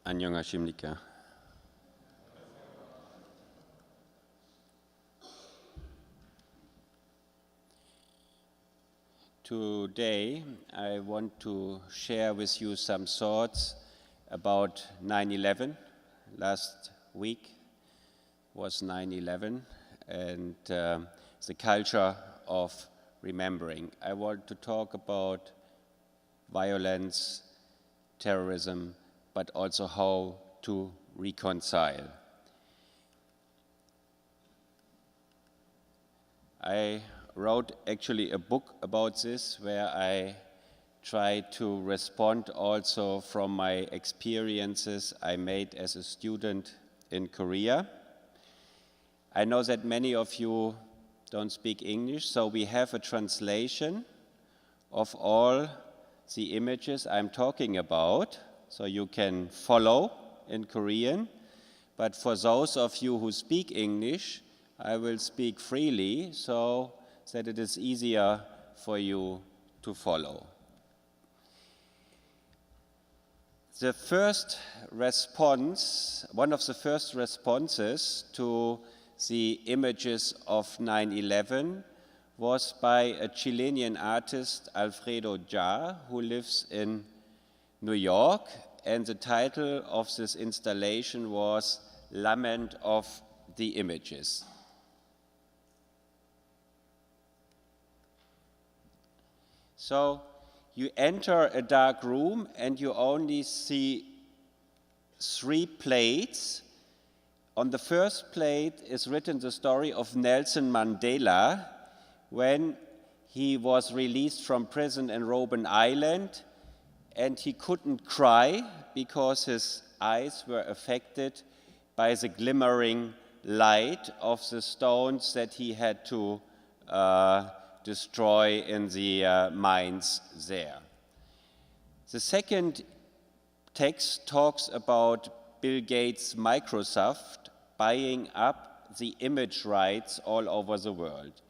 안녕하십니까? Today I want to share with you some thoughts about 9/11. Last week was 9/11 and the culture of remembering. I want to talk about violence, terrorism, but also how to reconcile. I wrote actually a book about this where I try to respond also from my experiences I made as a student in Korea. I know that many of you don't speak English, so we have a translation of all the images I'm talking about, so you can follow in Korean. But for those of you who speak English, I will speak freely so that it is easier for you to follow. The first response, one of the first responses to the images of 9/11 was by a Chilean artist, Alfredo Jar, who lives in New York, and the title of this installation was Lament of the Images. So you enter a dark room and you only see 3 plates. On the first plate is written the story of Nelson Mandela when he was released from prison in Robben Island, and he couldn't cry because his eyes were affected by the glimmering light of the stones that he had to destroy in the mines there. The second text talks about Bill Gates' Microsoft buying up the image rights all over the world.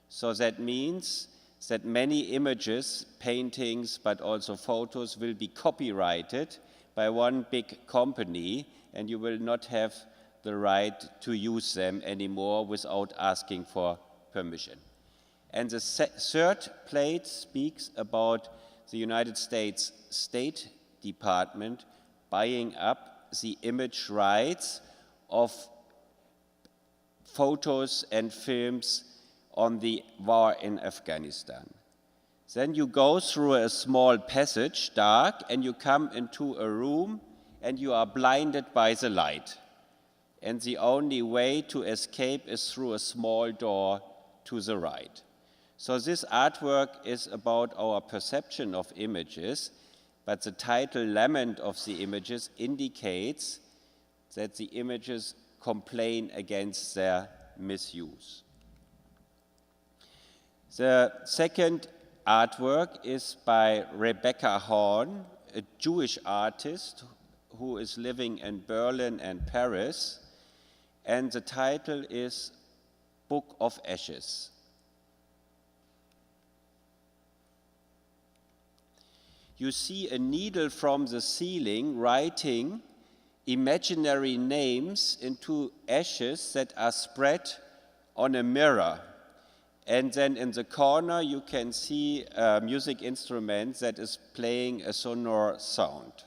So that means that many images, paintings, but also photos will be copyrighted by one big company, and you will not have the right to use them anymore without asking for permission. And the third plate speaks about the United States State Department buying up the image rights of photos and films on the war in Afghanistan. Then you go through a small passage, dark, and you come into a room and you are blinded by the light. And the only way to escape is through a small door to the right. So this artwork is about our perception of images, but the title Lament of the Images indicates that the images complain against their misuse. The second artwork is by Rebecca Horn, a Jewish artist who is living in Berlin and Paris, and the title is Book of Ashes. You see a needle from the ceiling writing imaginary names into ashes that are spread on a mirror. And then in the corner you can see a music instrument that is playing a sonor sound.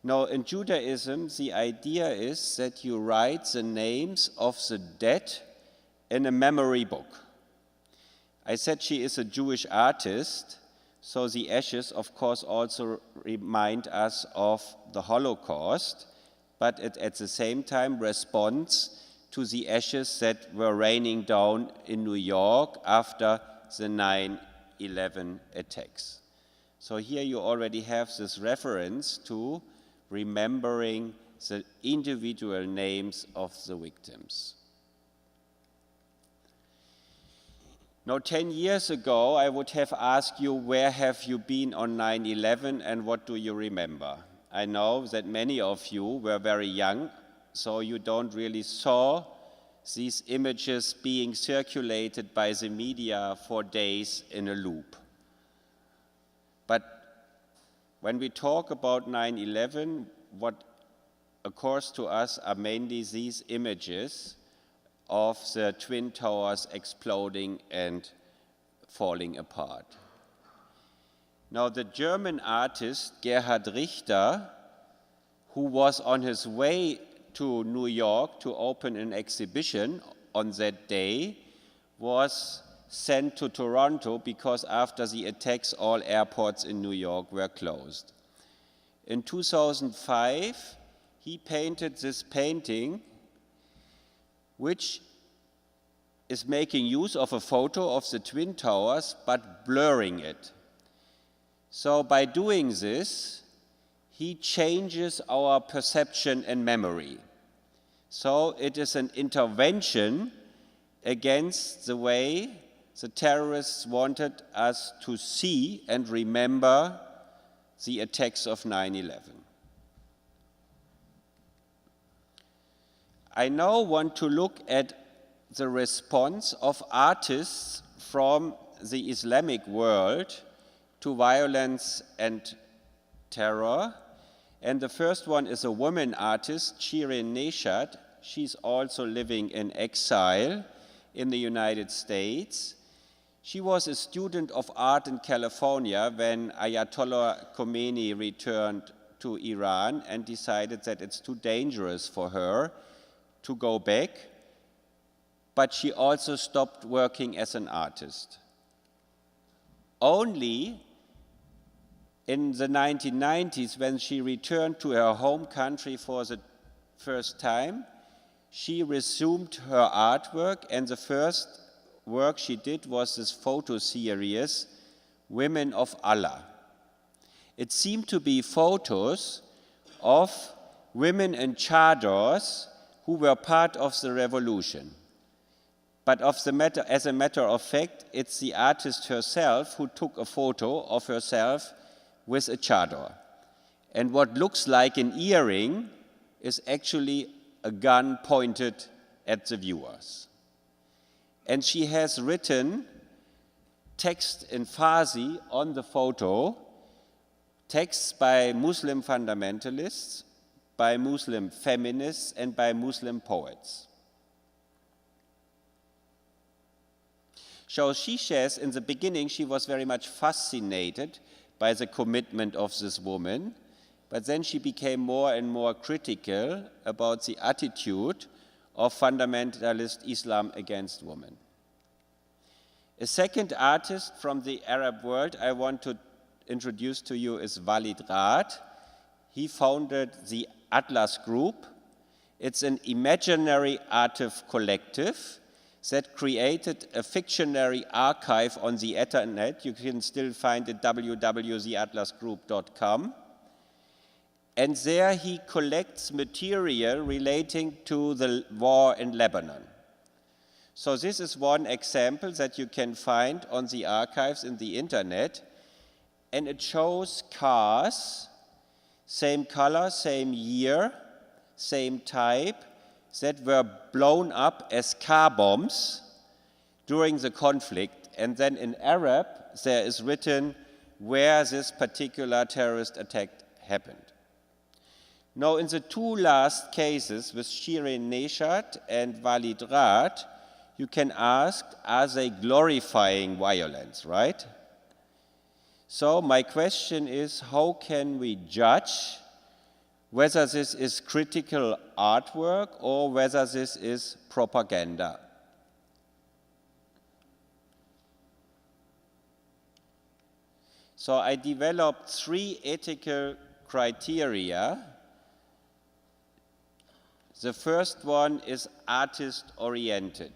Now in Judaism, the idea is that you write the names of the dead in a memory book. I said she is a Jewish artist, so the ashes of course also remind us of the Holocaust, but it at the same time responds to the ashes that were raining down in New York after the 9/11 attacks. So here you already have this reference to remembering the individual names of the victims. Now, 10 years ago, I would have asked you, where have you been on 9/11 and what do you remember? I know that many of you were very young, so you don't really saw these images being circulated by the media for days in a loop. But when we talk about 9/11, what occurs to us are mainly these images of the Twin Towers exploding and falling apart. Now, the German artist Gerhard Richter, who was on his way to New York to open an exhibition on that day, was sent to Toronto because after the attacks, all airports in New York were closed. In 2005, he painted this painting, which is making use of a photo of the Twin Towers, but blurring it. So by doing this, he changes our perception and memory. So it is an intervention against the way the terrorists wanted us to see and remember the attacks of 9/11. I now want to look at the response of artists from the Islamic world to violence and terror. And the first one is a woman artist, Shirin Neshat. She's also living in exile in the United States. She was a student of art in California when Ayatollah Khomeini returned to Iran and decided that it's too dangerous for her to go back, but she also stopped working as an artist. Only in the 1990s, when she returned to her home country for the first time, she resumed her artwork, and the first work she did was this photo series, Women of Allah. It seemed to be photos of women in chadors who were part of the revolution. But as a matter of fact, it's the artist herself who took a photo of herself with a chador. And what looks like an earring is actually a gun pointed at the viewers. And she has written text in Farsi on the photo, texts by Muslim fundamentalists, by Muslim feminists, and by Muslim poets. So she says, in the beginning, she was very much fascinated by the commitment of this woman, but then she became more and more critical about the attitude of fundamentalist Islam against women. A second artist from the Arab world I want to introduce to you is Walid Raad. He founded the Atlas Group. It's an imaginary archive collective that created a fictionary archive on the internet. You can still find it www.theatlasgroup.com. And there he collects material relating to the war in Lebanon. So this is one example that you can find on the archives in the internet. And it shows cars, same color, same year, same type, that were blown up as car bombs during the conflict. And then in Arab, there is written where this particular terrorist attack happened. Now, in the two last cases with Shirin Neshat and Walid Raad, you can ask, are they glorifying violence, right? So my question is, how can we judge whether this is critical artwork or whether this is propaganda? So I developed 3 ethical criteria. The first one is artist-oriented.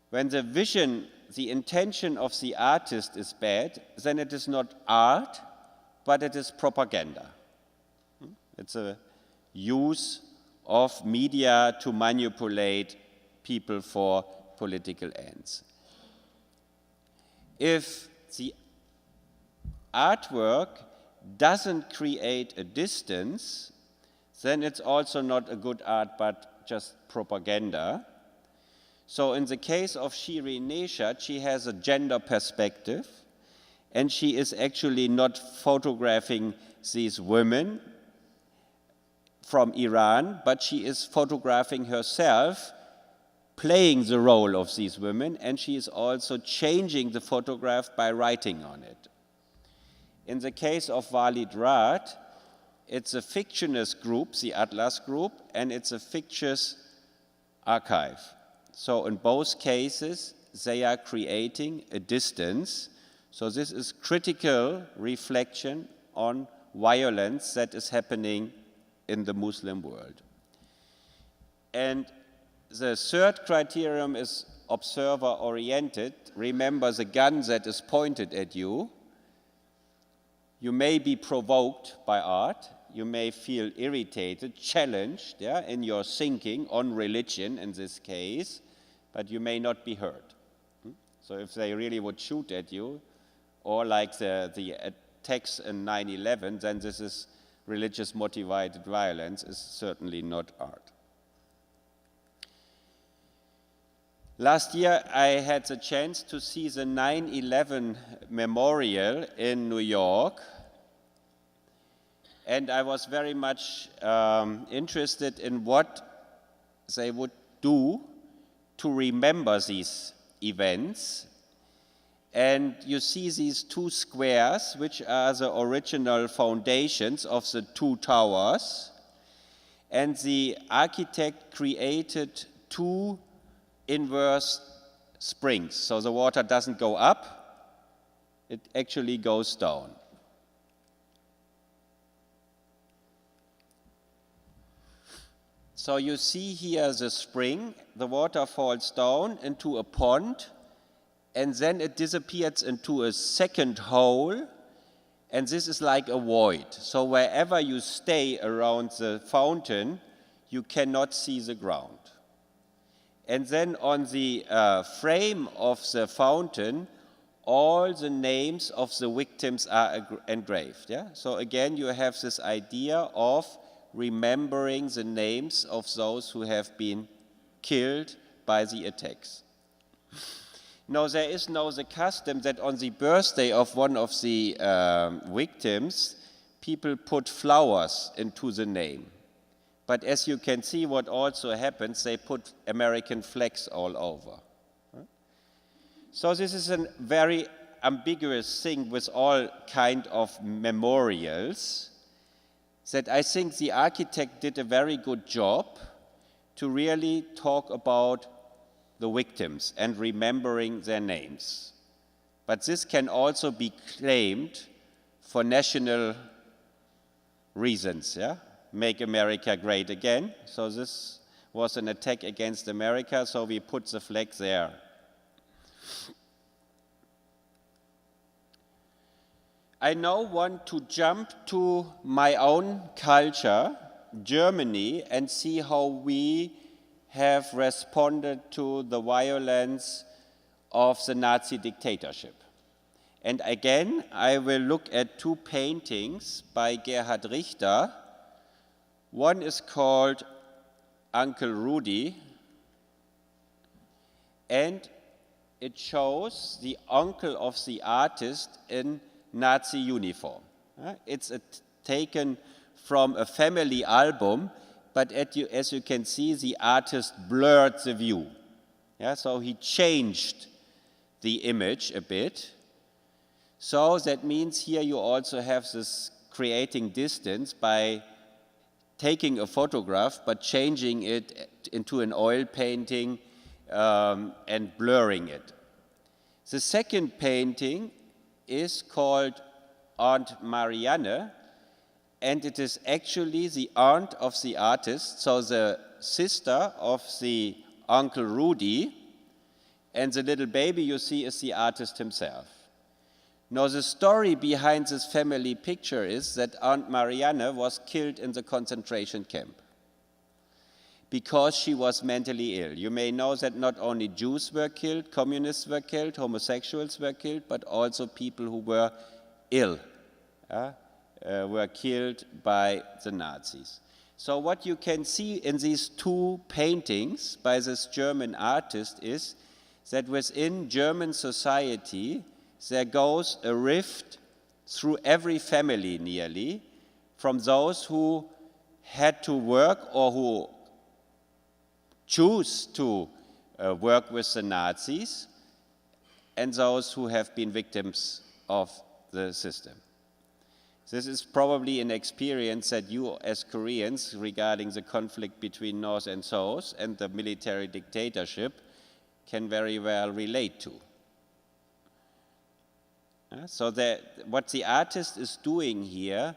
When the vision, the intention of the artist is bad, then it is not art, but it is propaganda. It's a use of media to manipulate people for political ends. If the artwork doesn't create a distance, then it's also not a good art, but just propaganda. So in the case of Shirin Neshat, she has a gender perspective, and she is actually not photographing these women from Iran, but she is photographing herself, playing the role of these women, and she is also changing the photograph by writing on it. In the case of Walid Raad, it's a fictionist group, the Atlas group, and it's a fictitious archive. So in both cases, they are creating a distance. So this is critical reflection on violence that is happening in the Muslim world. And the third criterion is observer-oriented. Remember the gun that is pointed at you. You may be provoked by art. You may feel irritated, challenged in your thinking on religion in this case, but you may not be hurt. So if they really would shoot at you, or like the attacks in 9/11, then this is religious motivated violence, is certainly not art. Last year, I had the chance to see the 9/11 memorial in New York, and I was very much interested in what they would do to remember these events. And you see these two squares, which are the original foundations of the two towers, and the architect created two inverse springs. So the water doesn't go up, it actually goes down. So you see here the spring, the water falls down into a pond, and then it disappears into a second hole, and this is like a void. So wherever you stay around the fountain, you cannot see the ground. And then on the frame of the fountain, all the names of the victims are engraved. So again, you have this idea of remembering the names of those who have been killed by the attacks. Now, there is now the custom that on the birthday of one of the victims, people put flowers into the name. But as you can see, what also happens, they put American flags all over. So this is a very ambiguous thing with all kind of memorials, that I think the architect did a very good job to really talk about the victims and remembering their names. But this can also be claimed for national reasons, Make America great again. So this was an attack against America, so we put the flag there. I now want to jump to my own culture, Germany, and see how we have responded to the violence of the Nazi dictatorship. And again, I will look at two paintings by Gerhard Richter. One is called Uncle Rudy, and it shows the uncle of the artist in Nazi uniform. It's taken from a family album, but as you can see, the artist blurred the view. So he changed the image a bit. So that means here you also have this creating distance by taking a photograph but changing it into an oil painting and blurring it. The second painting is called Aunt Marianne, and it is actually the aunt of the artist, so the sister of the Uncle Rudy, and the little baby you see is the artist himself. Now, the story behind this family picture is that Aunt Marianne was killed in the concentration camp because she was mentally ill. You may know that not only Jews were killed, communists were killed, homosexuals were killed, but also people who were ill were killed by the Nazis. So what you can see in these two paintings by this German artist is that within German society, there goes a rift through every family nearly, from those who had to work or who choose to work with the Nazis, and those who have been victims of the system. This is probably an experience that you as Koreans regarding the conflict between North and South and the military dictatorship can very well relate to. So what the artist is doing here,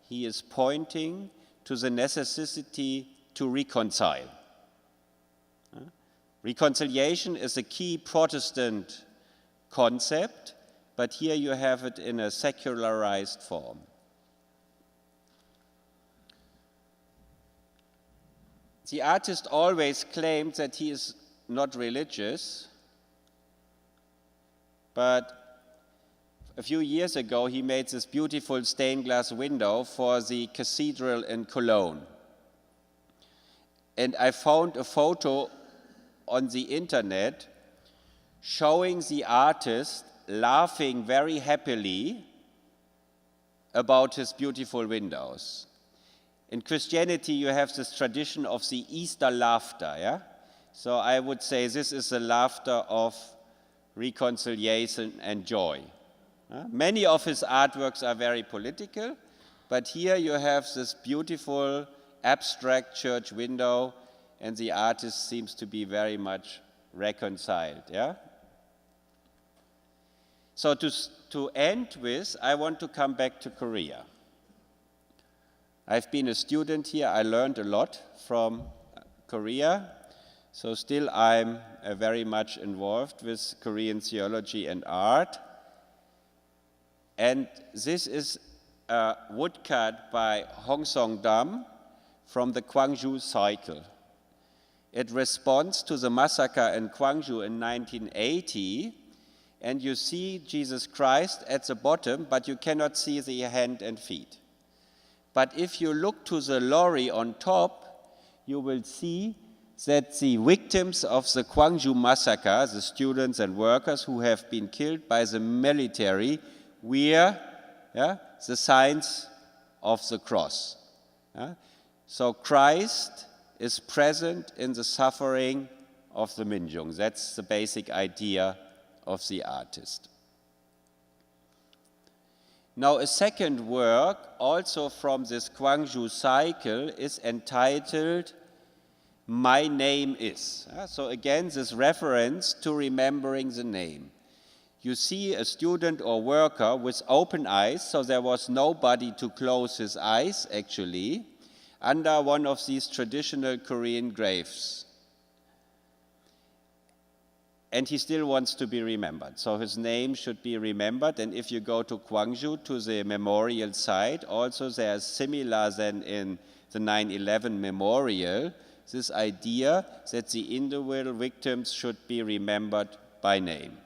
he is pointing to the necessity to reconcile. Reconciliation is a key Protestant concept, but here you have it in a secularized form. The artist always claimed that he is not religious, but a few years ago he made this beautiful stained glass window for the cathedral in Cologne. And I found a photo on the internet showing the artist laughing very happily about his beautiful windows. In Christianity, you have this tradition of the Easter laughter, yeah? So I would say this is the laughter of reconciliation and joy. Many of his artworks are very political, but here you have this beautiful abstract church window, and the artist seems to be very much reconciled, yeah? So to end with, I want to come back to Korea. I've been a student here. I learned a lot from Korea. So still I'm very much involved with Korean theology and art. And this is a woodcut by Hong Song-dam from the Gwangju cycle. It responds to the massacre in Gwangju in 1980. And you see Jesus Christ at the bottom, but you cannot see the hand and feet. But if you look to the lorry on top, you will see that the victims of the Gwangju massacre, the students and workers who have been killed by the military, wear the signs of the cross. So Christ is present in the suffering of the Minjung. That's the basic idea of the artist. Now, a second work, also from this Gwangju cycle, is entitled My Name Is. So again, this reference to remembering the name. You see a student or worker with open eyes, so there was nobody to close his eyes, actually, under one of these traditional Korean graves. And he still wants to be remembered. So his name should be remembered. And if you go to Gwangju, to the memorial site, also there's similar than in the 9/11 memorial, this idea that the individual victims should be remembered by name.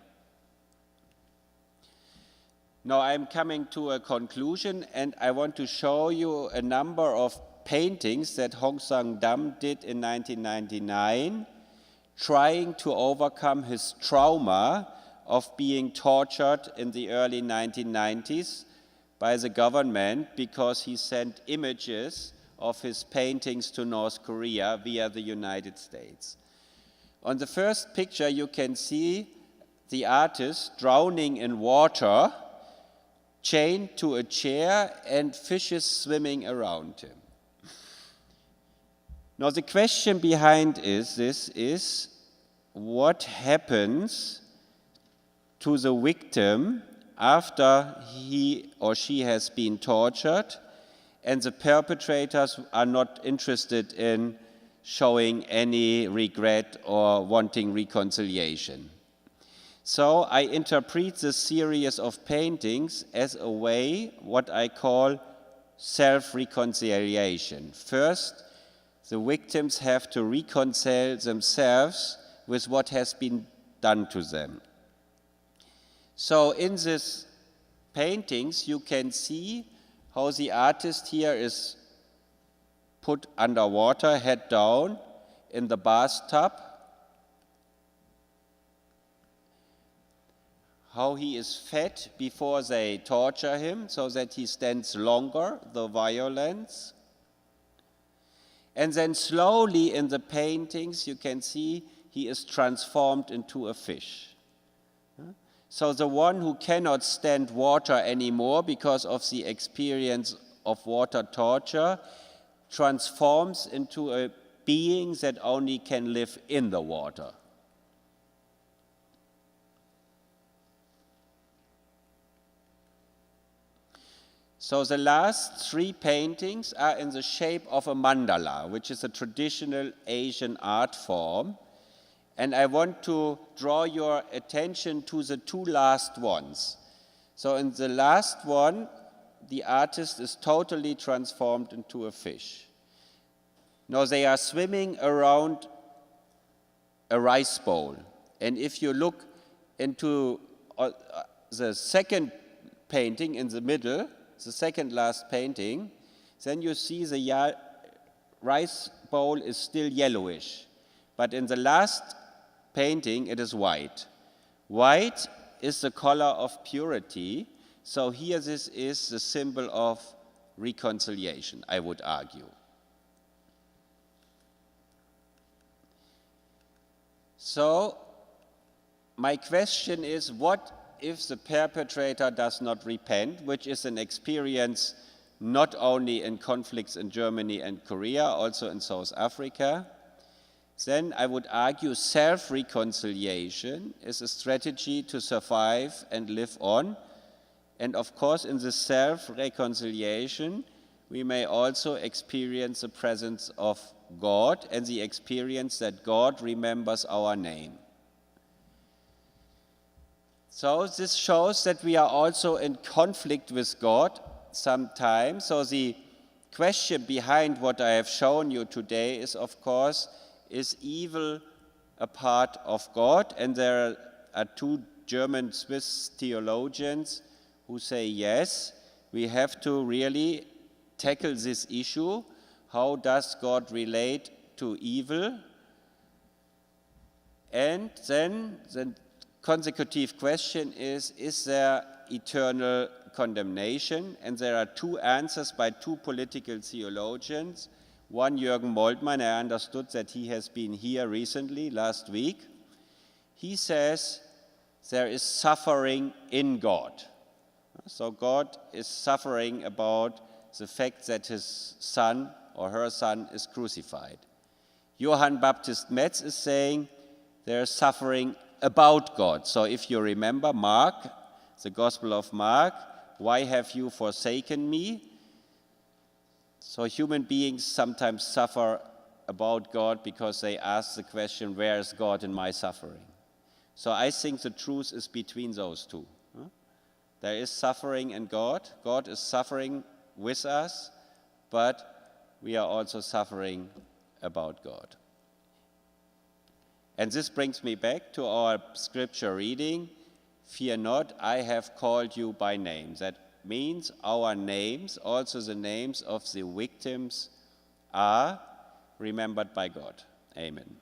Now I'm coming to a conclusion, and I want to show you a number of paintings that Hong Song-dam did in 1999, trying to overcome his trauma of being tortured in the early 1990s by the government because he sent images of his paintings to North Korea via the United States. On the first picture, you can see the artist drowning in water, chained to a chair, and fishes swimming around him. Now, the question behind this is what happens to the victim after he or she has been tortured, and the perpetrators are not interested in showing any regret or wanting reconciliation. So I interpret this series of paintings as a way, what I call self-reconciliation. First, the victims have to reconcile themselves with what has been done to them. So in these paintings, you can see how the artist here is put underwater, head down, in the bathtub, how he is fed before they torture him so that he stands longer, the violence. And then slowly in the paintings you can see he is transformed into a fish. So the one who cannot stand water anymore because of the experience of water torture transforms into a being that only can live in the water. So the last three paintings are in the shape of a mandala, which is a traditional Asian art form. And I want to draw your attention to the two last ones. So in the last one, the artist is totally transformed into a fish. Now they are swimming around a rice bowl. And if you look into the second painting in the middle, the second last painting, then you see the rice bowl is still yellowish. But in the last painting, it is white. White is the color of purity, so here this is the symbol of reconciliation, I would argue. So, my question is, what if the perpetrator does not repent, which is an experience not only in conflicts in Germany and Korea, also in South Africa? Then I would argue self-reconciliation is a strategy to survive and live on. And of course, in the self-reconciliation, we may also experience the presence of God and the experience that God remembers our name. So this shows that we are also in conflict with God sometimes. So the question behind what I have shown you today is, of course, is evil a part of God? And there are two German Swiss theologians who say yes, we have to really tackle this issue. How does God relate to evil? And then the consecutive question is there eternal condemnation? And there are two answers by two political theologians. One, Jürgen Moltmann, I understood that he has been here recently, last week. He says there is suffering in God. So God is suffering about the fact that his son or her son is crucified. Johann Baptist Metz is saying there is suffering about God. So if you remember Mark, the Gospel of Mark, why have you forsaken me? So human beings sometimes suffer about God because they ask the question, where is God in my suffering? So I think the truth is between those two. There is suffering in God. God is suffering with us, but we are also suffering about God. And this brings me back to our scripture reading. Fear not, I have called you by name. That means our names, also the names of the victims, are remembered by God. Amen.